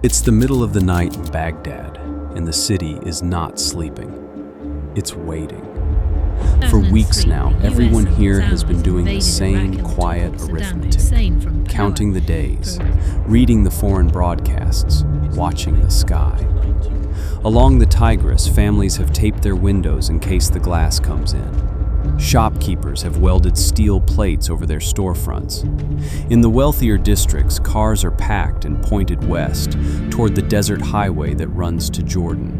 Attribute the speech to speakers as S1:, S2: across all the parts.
S1: It's the middle of the night in Baghdad, and the city is not sleeping. It's waiting. For weeks now, everyone here has been doing the same quiet arithmetic, counting the days, reading the foreign broadcasts, watching the sky. Along the Tigris, families have taped their windows in case the glass comes in. Shopkeepers have welded steel plates over their storefronts. In the wealthier districts, cars are packed and pointed west, toward the desert highway that runs to Jordan.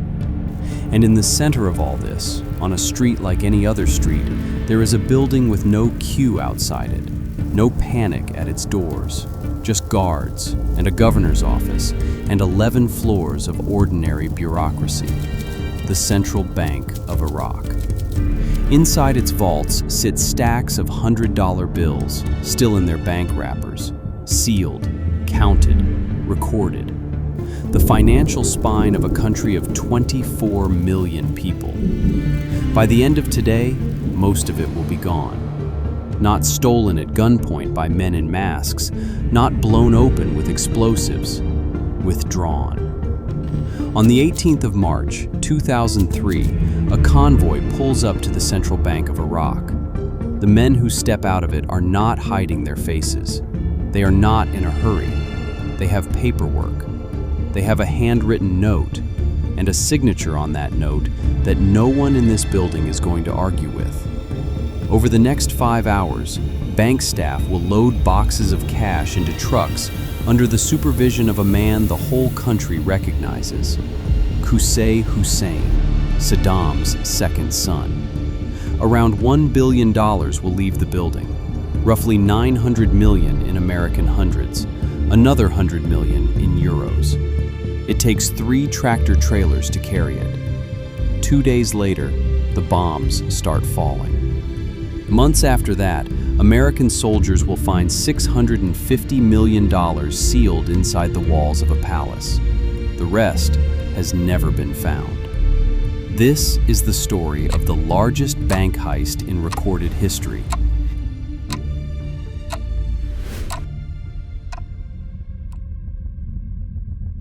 S1: And in the center of all this, on a street like any other street, there is a building with no queue outside it, no panic at its doors, just guards and a governor's office and 11 floors of ordinary bureaucracy, the Central Bank of Iraq. Inside its vaults sit stacks of $100 bills, still in their bank wrappers, sealed, counted, recorded. The financial spine of a country of 24 million people. By the end of today, most of it will be gone. Not stolen at gunpoint by men in masks, not blown open with explosives, withdrawn. On the 18th of March, 2003, a convoy pulls up to the Central Bank of Iraq. The men who step out of it are not hiding their faces. They are not in a hurry. They have paperwork. They have a handwritten note and a signature on that note that no one in this building is going to argue with. Over the next 5 hours, bank staff will load boxes of cash into trucks under the supervision of a man the whole country recognizes, Qusay Hussein, Saddam's second son. Around $1 billion will leave the building, roughly 900 million in American hundreds, another 100 million in euros. It takes 3 tractor trailers to carry it. 2 days later, the bombs start falling. Months after that, American soldiers will find $650 million sealed inside the walls of a palace. The rest has never been found. This is the story of the largest bank heist in recorded history.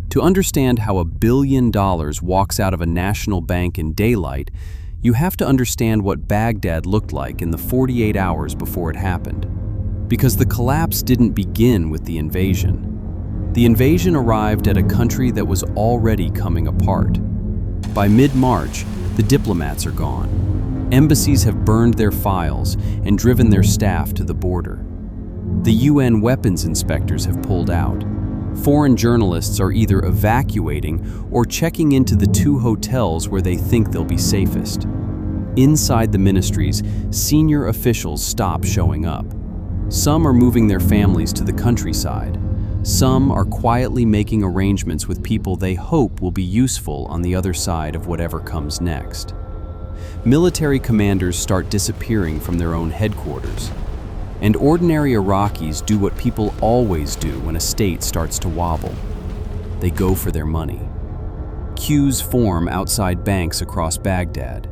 S1: To understand how $1 billion walks out of a national bank in daylight, you have to understand what Baghdad looked like in the 48 hours before it happened. Because the collapse didn't begin with the invasion. The invasion arrived at a country that was already coming apart. By mid-March, the diplomats are gone. Embassies have burned their files and driven their staff to the border. The UN weapons inspectors have pulled out. Foreign journalists are either evacuating or checking into the 2 hotels where they think they'll be safest. Inside the ministries, senior officials stop showing up. Some are moving their families to the countryside. Some are quietly making arrangements with people they hope will be useful on the other side of whatever comes next. Military commanders start disappearing from their own headquarters. And ordinary Iraqis do what people always do when a state starts to wobble. They go for their money. Queues form outside banks across Baghdad.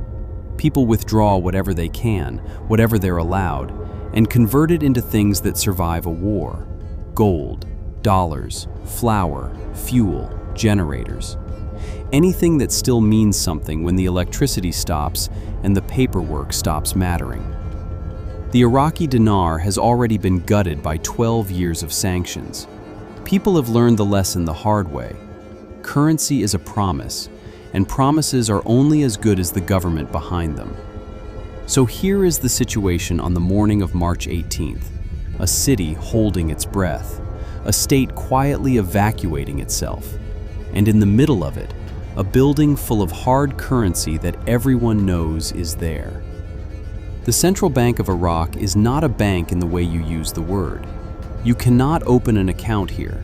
S1: People withdraw whatever they can, whatever they're allowed, and convert it into things that survive a war. Gold, dollars, flour, fuel, generators. Anything that still means something when the electricity stops and the paperwork stops mattering. The Iraqi dinar has already been gutted by 12 years of sanctions. People have learned the lesson the hard way. Currency is a promise, and promises are only as good as the government behind them. So here is the situation on the morning of March 18th. A city holding its breath, a state quietly evacuating itself, and in the middle of it, a building full of hard currency that everyone knows is there. The Central Bank of Iraq is not a bank in the way you use the word. You cannot open an account here.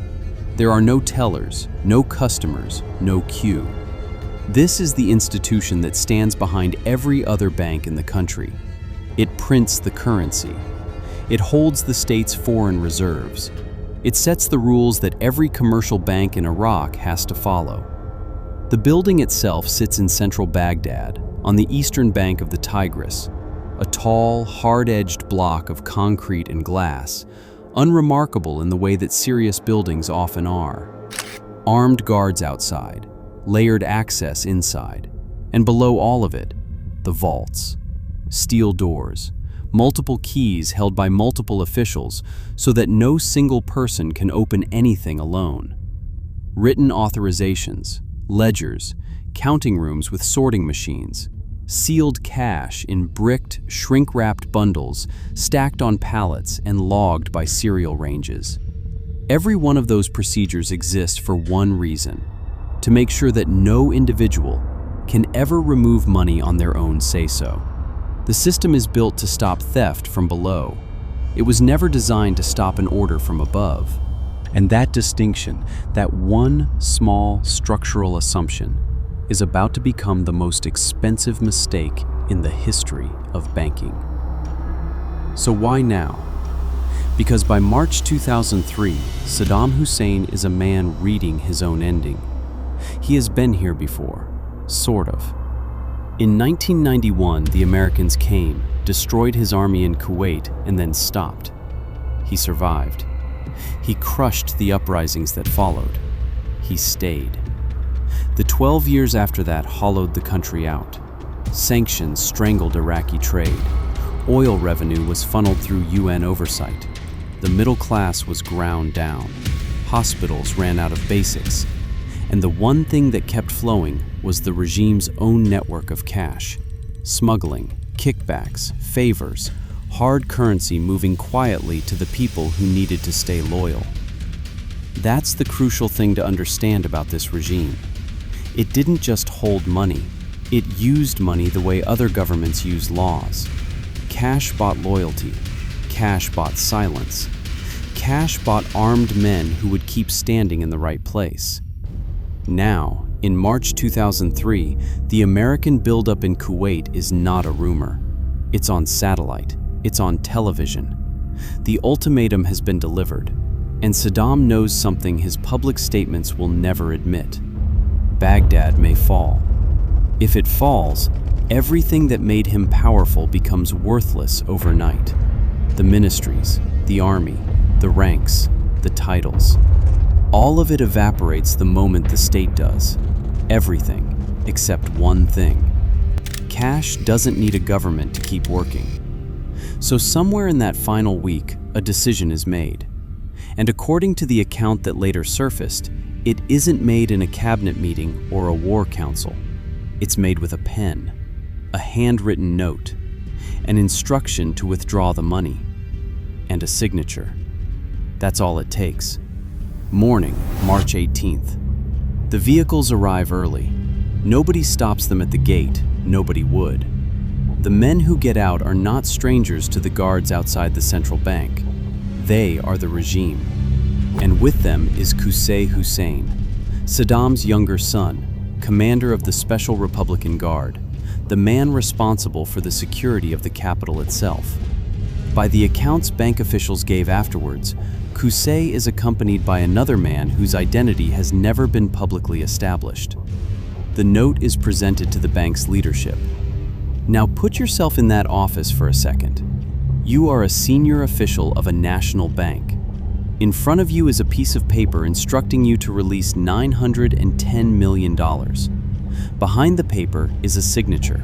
S1: There are no tellers, no customers, no queue. This is the institution that stands behind every other bank in the country. It prints the currency. It holds the state's foreign reserves. It sets the rules that every commercial bank in Iraq has to follow. The building itself sits in central Baghdad, on the eastern bank of the Tigris, a tall, hard-edged block of concrete and glass, unremarkable in the way that serious buildings often are. Armed guards outside, layered access inside, and below all of it, the vaults. Steel doors, multiple keys held by multiple officials so that no single person can open anything alone. Written authorizations, ledgers, counting rooms with sorting machines, sealed cash in bricked, shrink-wrapped bundles stacked on pallets and logged by serial ranges. Every one of those procedures exists for one reason: to make sure that no individual can ever remove money on their own say-so. The system is built to stop theft from below. It was never designed to stop an order from above. And that distinction, that one small structural assumption, is about to become the most expensive mistake in the history of banking. So why now? Because by March 2003, Saddam Hussein is a man reading his own ending. He has been here before, sort of. In 1991, the Americans came, destroyed his army in Kuwait, and then stopped. He survived. He crushed the uprisings that followed. He stayed. The 12 years after that hollowed the country out. Sanctions strangled Iraqi trade. Oil revenue was funneled through UN oversight. The middle class was ground down. Hospitals ran out of basics. And the one thing that kept flowing was the regime's own network of cash. Smuggling, kickbacks, favors, hard currency moving quietly to the people who needed to stay loyal. That's the crucial thing to understand about this regime. It didn't just hold money. It used money the way other governments use laws. Cash bought loyalty. Cash bought silence. Cash bought armed men who would keep standing in the right place. Now, in March 2003, the American buildup in Kuwait is not a rumor. It's on satellite. It's on television. The ultimatum has been delivered, and Saddam knows something his public statements will never admit. Baghdad may fall. If it falls, everything that made him powerful becomes worthless overnight. The ministries, the army, the ranks, the titles. All of it evaporates the moment the state does. Everything, except one thing. Cash doesn't need a government to keep working. So somewhere in that final week, a decision is made. And according to the account that later surfaced, it isn't made in a cabinet meeting or a war council. It's made with a pen, a handwritten note, an instruction to withdraw the money, and a signature. That's all it takes. Morning, March 18th. The vehicles arrive early. Nobody stops them at the gate. Nobody would. The men who get out are not strangers to the guards outside the central bank. They are the regime. And with them is Qusay Hussein, Saddam's younger son, commander of the Special Republican Guard, the man responsible for the security of the capital itself. By the accounts bank officials gave afterwards, Qusay is accompanied by another man whose identity has never been publicly established. The note is presented to the bank's leadership. Now put yourself in that office for a second. You are a senior official of a national bank. In front of you is a piece of paper instructing you to release $910 million. Behind the paper is a signature.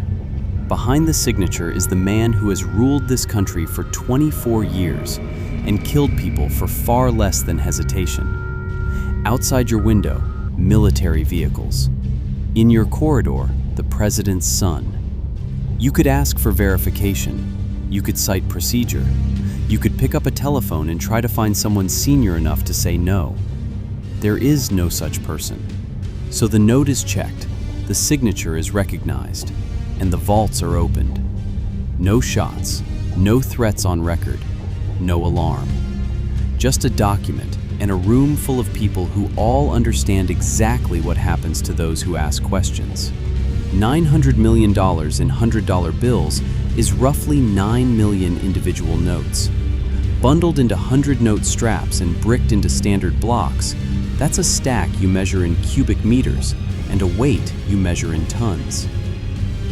S1: Behind the signature is the man who has ruled this country for 24 years and killed people for far less than hesitation. Outside your window, military vehicles. In your corridor, the president's son. You could ask for verification. You could cite procedure. You could pick up a telephone and try to find someone senior enough to say no. There is no such person. So the note is checked, the signature is recognized, and the vaults are opened. No shots, no threats on record, no alarm. Just a document and a room full of people who all understand exactly what happens to those who ask questions. $900 million in $100 bills is roughly 9 million individual notes. Bundled into 100-note straps and bricked into standard blocks, that's a stack you measure in cubic meters and a weight you measure in tons.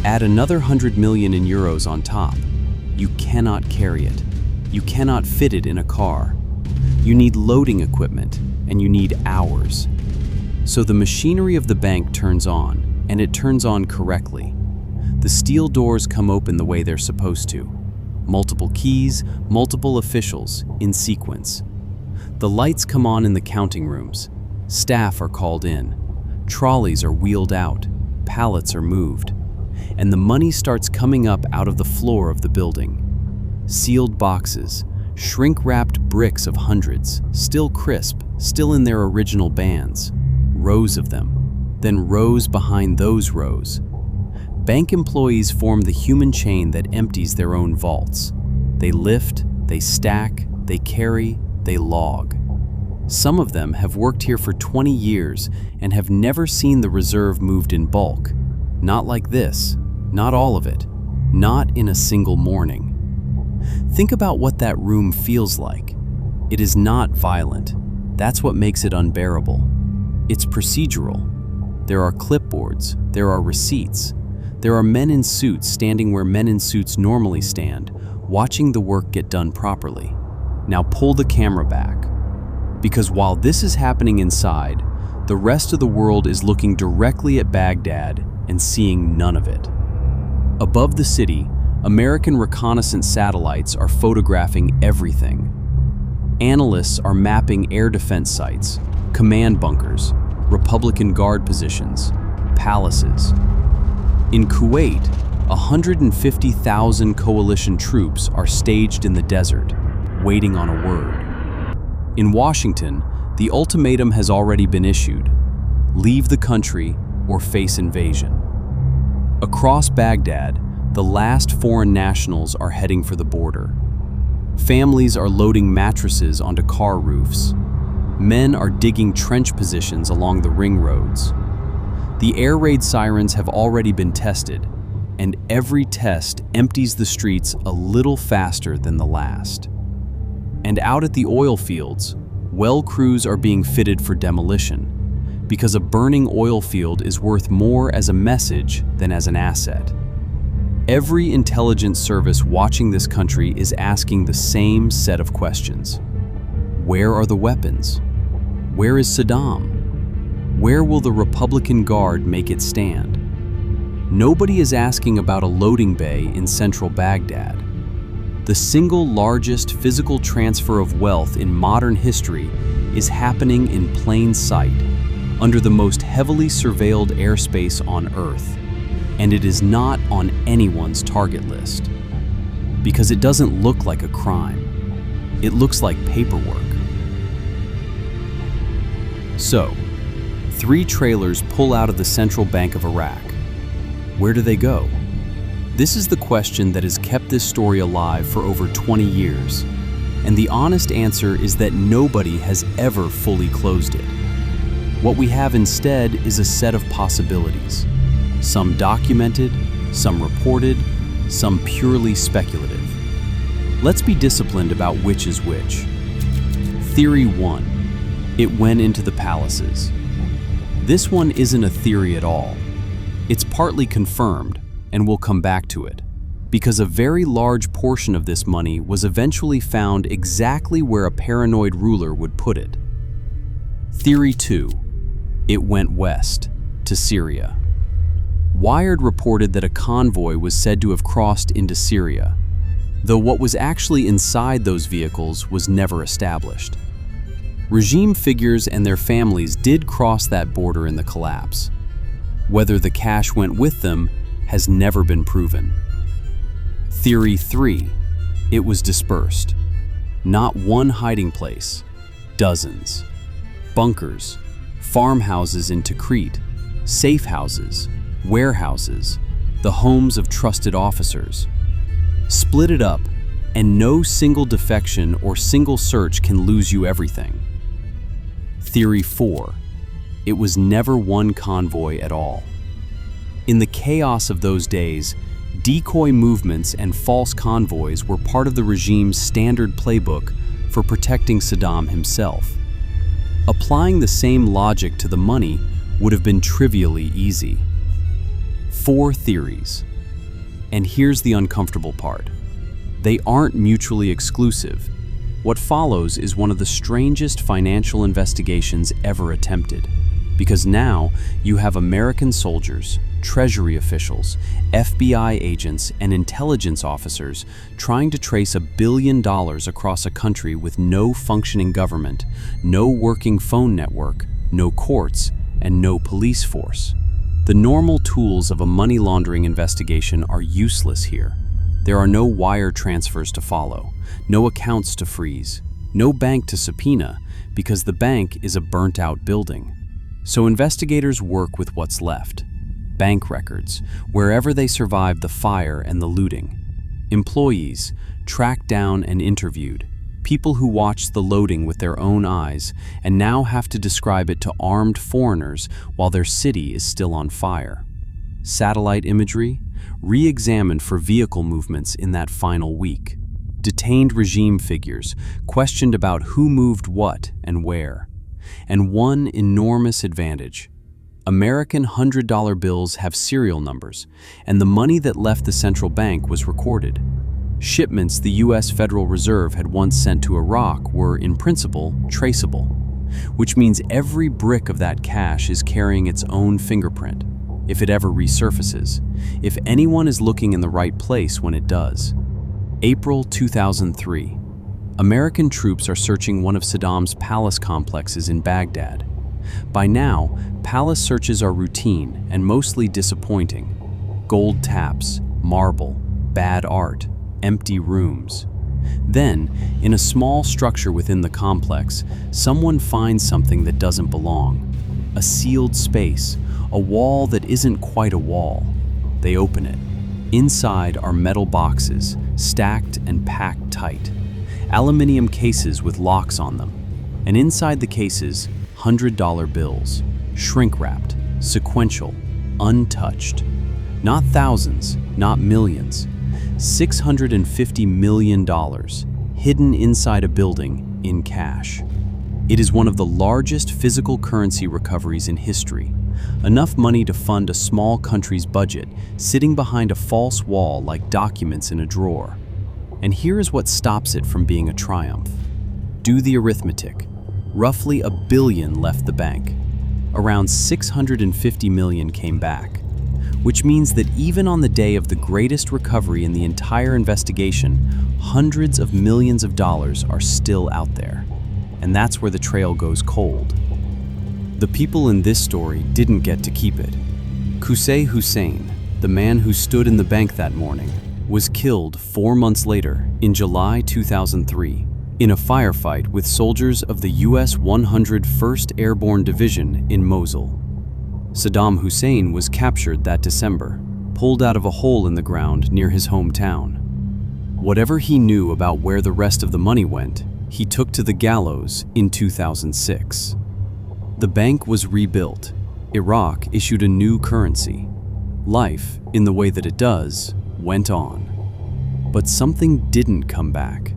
S1: Add another 100 million in euros on top. You cannot carry it. You cannot fit it in a car. You need loading equipment, and you need hours. So the machinery of the bank turns on, and it turns on correctly. The steel doors come open the way they're supposed to. Multiple keys, multiple officials, in sequence. The lights come on in the counting rooms. Staff are called in. Trolleys are wheeled out. Pallets are moved. And the money starts coming up out of the floor of the building. Sealed boxes, shrink-wrapped bricks of hundreds, still crisp, still in their original bands. Rows of them, then rows behind those rows. Bank employees form the human chain that empties their own vaults. They lift, they stack, they carry, they log. Some of them have worked here for 20 years and have never seen the reserve moved in bulk. Not like this, not all of it, not in a single morning. Think about what that room feels like. It is not violent. That's what makes it unbearable. It's procedural. There are clipboards, there are receipts. There are men in suits standing where men in suits normally stand, watching the work get done properly. Now pull the camera back. Because while this is happening inside, the rest of the world is looking directly at Baghdad and seeing none of it. Above the city, American reconnaissance satellites are photographing everything. Analysts are mapping air defense sites, command bunkers, Republican guard positions, palaces. In Kuwait, 150,000 coalition troops are staged in the desert, waiting on a word. In Washington, the ultimatum has already been issued: leave the country or face invasion. Across Baghdad, the last foreign nationals are heading for the border. Families are loading mattresses onto car roofs. Men are digging trench positions along the ring roads. The air raid sirens have already been tested, and every test empties the streets a little faster than the last. And out at the oil fields, well crews are being fitted for demolition, because a burning oil field is worth more as a message than as an asset. Every intelligence service watching this country is asking the same set of questions. Where are the weapons? Where is Saddam? Where will the Republican Guard make it stand? Nobody is asking about a loading bay in central Baghdad. The single largest physical transfer of wealth in modern history is happening in plain sight, under the most heavily surveilled airspace on Earth, and it is not on anyone's target list. Because it doesn't look like a crime. It looks like paperwork. So, 3 trailers pull out of the central bank of Iraq. Where do they go? This is the question that has kept this story alive for over 20 years, and the honest answer is that nobody has ever fully closed it. What we have instead is a set of possibilities, some documented, some reported, some purely speculative. Let's be disciplined about which is which. Theory 1. It went into the palaces. This one isn't a theory at all. It's partly confirmed, and we'll come back to it, because a very large portion of this money was eventually found exactly where a paranoid ruler would put it. Theory 2. It went west, to Syria. Wired reported that a convoy was said to have crossed into Syria, though what was actually inside those vehicles was never established. Regime figures and their families did cross that border in the collapse. Whether the cash went with them has never been proven. Theory 3. It was dispersed. Not one hiding place, dozens. Bunkers, farmhouses in Tikrit, safe houses, warehouses, the homes of trusted officers. Split it up, and no single defection or single search can lose you everything. Theory 4. It was never one convoy at all. In the chaos of those days, decoy movements and false convoys were part of the regime's standard playbook for protecting Saddam himself. Applying the same logic to the money would have been trivially easy. 4 theories. And here's the uncomfortable part. They aren't mutually exclusive. What follows is one of the strangest financial investigations ever attempted. Because now you have American soldiers, Treasury officials, FBI agents, and intelligence officers trying to trace $1 billion across a country with no functioning government, no working phone network, no courts, and no police force. The normal tools of a money laundering investigation are useless here. There are no wire transfers to follow, no accounts to freeze, no bank to subpoena, because the bank is a burnt-out building. So investigators work with what's left. Bank records, wherever they survived the fire and the looting. Employees, tracked down and interviewed. People who watched the loading with their own eyes and now have to describe it to armed foreigners while their city is still on fire. Satellite imagery, re-examined for vehicle movements in that final week. Detained regime figures, questioned about who moved what and where. And one enormous advantage. American $100 bills have serial numbers, and the money that left the central bank was recorded. Shipments the U.S. Federal Reserve had once sent to Iraq were, in principle, traceable, which means every brick of that cash is carrying its own fingerprint, if it ever resurfaces, if anyone is looking in the right place when it does. April 2003. American troops are searching one of Saddam's palace complexes in Baghdad. By now, palace searches are routine and mostly disappointing. Gold taps, marble, bad art, empty rooms. Then, in a small structure within the complex, someone finds something that doesn't belong. A sealed space, a wall that isn't quite a wall. They open it. Inside are metal boxes, stacked and packed tight. Aluminum cases with locks on them. And inside the cases, $100 bills, shrink-wrapped, sequential, untouched. Not thousands, not millions. $650 million, hidden inside a building in cash. It is one of the largest physical currency recoveries in history. Enough money to fund a small country's budget, sitting behind a false wall like documents in a drawer. And here is what stops it from being a triumph. Do the arithmetic. Roughly $1 billion left the bank. Around $650 million came back, which means that even on the day of the greatest recovery in the entire investigation, hundreds of millions of dollars are still out there. And that's where the trail goes cold. The people in this story didn't get to keep it. Saddam Hussein, the man who stood in the bank that morning, was killed 4 months later in July 2003 in a firefight with soldiers of the U.S. 101st Airborne Division in Mosul. Saddam Hussein was captured that December, pulled out of a hole in the ground near his hometown. Whatever he knew about where the rest of the money went, he took to the gallows in 2006. The bank was rebuilt. Iraq issued a new currency. Life, in the way that it does, went on. But something didn't come back.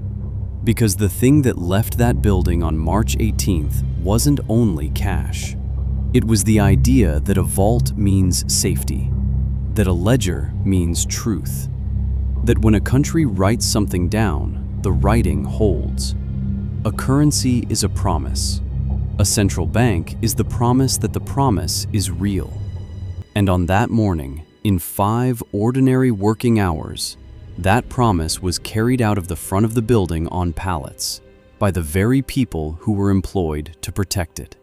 S1: Because the thing that left that building on March 18th wasn't only cash. It was the idea that a vault means safety, that a ledger means truth, that when a country writes something down, the writing holds. A currency is a promise. A central bank is the promise that the promise is real. And on that morning, in 5 ordinary working hours, that promise was carried out of the front of the building on pallets by the very people who were employed to protect it.